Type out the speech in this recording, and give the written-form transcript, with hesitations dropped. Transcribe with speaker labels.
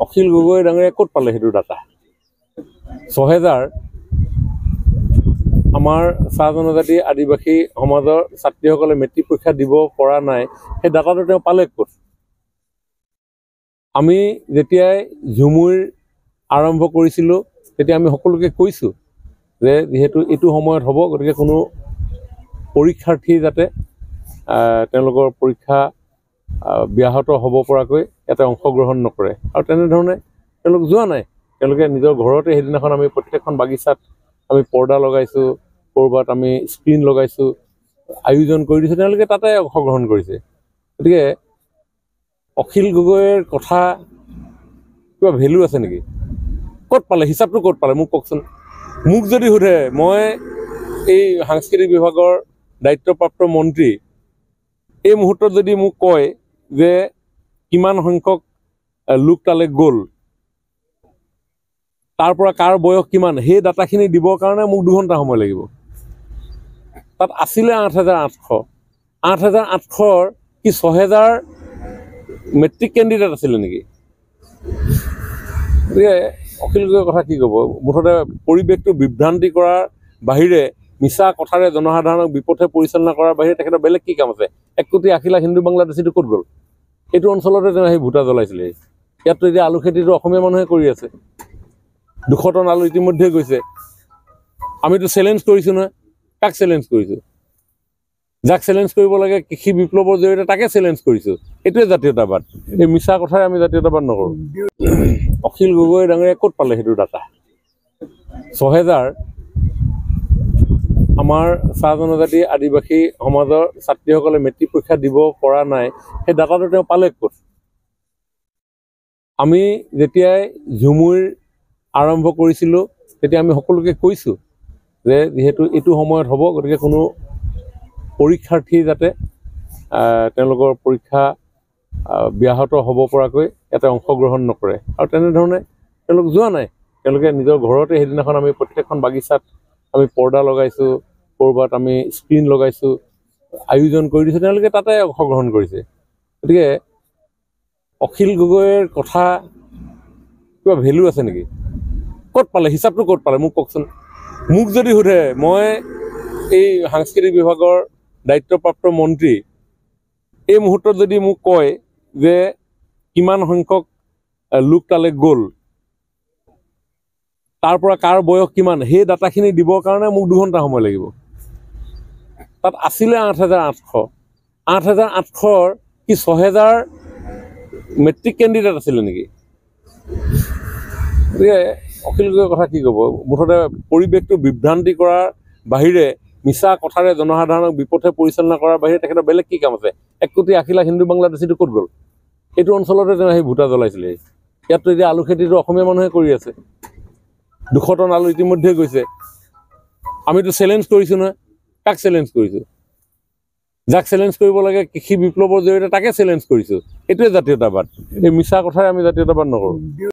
Speaker 1: অখিল গগৈ ডাঙৰীয়া ক'ত পালে সেইটো ডাটা ৬,০০০ আমাৰ চাহ জনজাতি আদিবাসী সমাজৰ ছাত্ৰীসকলে মেট্ৰিক পৰীক্ষা দিব পৰা নাই সেই ডাটাটো তেওঁ পালে ক'ত আমি যেতিয়াই ঝুমুৰ আৰম্ভ কৰিছিলোঁ তেতিয়া আমি সকলোকে কৈছোঁ যে যেহেতু এইটো সময়ত হ'ব গতিকে কোনো পৰীক্ষাৰ্থী যাতে তেওঁলোকৰ পৰীক্ষা ব্যাহত হ'ব পৰাকৈ ইয়াতে অংশগ্ৰহণ নকৰে আৰু তেনেধৰণে তেওঁলোক যোৱা নাই তেওঁলোকে নিজৰ ঘৰতে সেইদিনাখন আমি প্ৰত্যেকখন বাগিচাত আমি পৰ্দা লগাইছোঁ ক'ৰবাত আমি স্ক্ৰীণ লগাইছোঁ আয়োজন কৰি দিছোঁ তেওঁলোকে তাতে অংশগ্ৰহণ কৰিছে গতিকে অখিল গগৈৰ কথা কিবা ভেলু আছে নেকি ক'ত পালে হিচাপটো ক'ত পালে মোক কওকচোন মোক যদি সোধে মই এই সাংস্কৃতিক বিভাগৰ দায়িত্বপ্ৰাপ্ত মন্ত্ৰী এই মুহূৰ্তত যদি মোক কয় যে কিমান সংখ্যক লোক তালৈ গ'ল তাৰ পৰা কাৰ বয়স কিমান সেই ডাটাখিনি দিবৰ কাৰণে মোক 2 ঘণ্টা সময় লাগিব তাত আছিলে 8,800 8,800ৰ কি 6,000 মেট্ৰিক কেণ্ডিডেট আছিলে নেকি গতিকে অখিল গগৈৰ কথা কি ক'ব মুঠতে পৰিৱেশটো বিভ্ৰান্তি কৰাৰ বাহিৰে মিছা কথাৰে জনসাধাৰণক বিপথে পৰিচালনা কৰাৰ বাহিৰে তেখেতৰ বেলেগ কি কাম আছে 1,80,00,000 হিন্দু বাংলাদেশীটো ক'ত গ'ল এইটো অঞ্চলতে তেওঁ সেই ভোটা জ্বলাইছিলে ইয়াততো এতিয়া আলু খেতিটো অসমীয়া মানুহে কৰি আছে 200 টন আলু ইতিমধ্যে গৈছে আমিতো চেলেঞ্জ কৰিছোঁ নহয় কাক চেলেঞ্জ কৰিছোঁ যাক চেলেঞ্জ কৰিব লাগে কৃষি বিপ্লৱৰ জৰিয়তে তাকে চেলেঞ্জ কৰিছোঁ এইটোৱে জাতীয়তাবাদ এই মিছা কথাৰে আমি জাতীয়তাবাদ নকৰোঁ অখিল গগৈ ডাঙৰীয়া ক'ত পালে সেইটো ডাটা ৬,০০০ আমাৰ চাহ জনজাতি আদিবাসী সমাজৰ ছাত্ৰীসকলে মেট্ৰিক পৰীক্ষা দিব পৰা নাই সেই ডাটাটো তেওঁ পালে ক'ত আমি যেতিয়াই ঝুমুৰ আৰম্ভ কৰিছিলোঁ তেতিয়া আমি সকলোকে কৈছোঁ যে যেহেতু এইটো সময়ত হ'ব গতিকে কোনো পৰীক্ষাৰ্থী যাতে তেওঁলোকৰ পৰীক্ষা ব্যাহত হ'ব পৰাকৈ ইয়াতে অংশগ্ৰহণ নকৰে আৰু তেনেধৰণে তেওঁলোক যোৱা নাই তেওঁলোকে নিজৰ ঘৰতে সেইদিনাখন আমি প্ৰত্যেকখন বাগিচাত আমি পৰ্দা লগাইছোঁ ক'ৰবাত আমি স্ক্ৰীণ লগাইছোঁ আয়োজন কৰি দিছোঁ তেওঁলোকে তাতে অংশগ্ৰহণ কৰিছে গতিকে অখিল গগৈৰ কথা কিবা ভেলু আছে নেকি ক'ত পালে হিচাপটো ক'ত পালে মোক কওকচোন মোক যদি সোধে মই এই সাংস্কৃতিক বিভাগৰ দায়িত্বপ্ৰাপ্ত মন্ত্ৰী এই মুহূৰ্তত যদি মোক কয় যে কিমান সংখ্যক লোক তালৈ গ'ল তাৰ পৰা কাৰ বয়স কিমান সেই ডাটাখিনি দিবৰ কাৰণে মোক 2 ঘণ্টা সময় লাগিব তাত আছিলে 8,800 8,800ৰ কি 6,000 মেট্ৰিক কেণ্ডিডেট আছিলে নেকি গতিকে অখিল গগৈৰ কথা কি ক'ব মুঠতে পৰিৱেশটো বিভ্ৰান্তি কৰাৰ বাহিৰে মিছা কথাৰে জনসাধাৰণক বিপথে পৰিচালনা কৰাৰ বাহিৰে তেখেতৰ বেলেগ কি কাম আছে 1,80,00,000 হিন্দু বাংলাদেশীটো ক'ত গ'ল এইটো অঞ্চলতে তেওঁ সেই ভোটা জ্বলাইছিলে ইয়াততো এতিয়া আলু খেতিটো অসমীয়া মানুহে কৰি আছে 200 টন আলু ইতিমধ্যে গৈছে আমিতো চেলেঞ্জ কৰিছোঁ নহয় কাক চেলেঞ্জ কৰিছোঁ যাক চেলেঞ্জ কৰিব লাগে কৃষি বিপ্লৱৰ জৰিয়তে তাকে চেলেঞ্জ কৰিছোঁ এইটোৱে জাতীয়তাবাদ এই মিছা কথাৰে আমি জাতীয়তাবাদ নকৰোঁ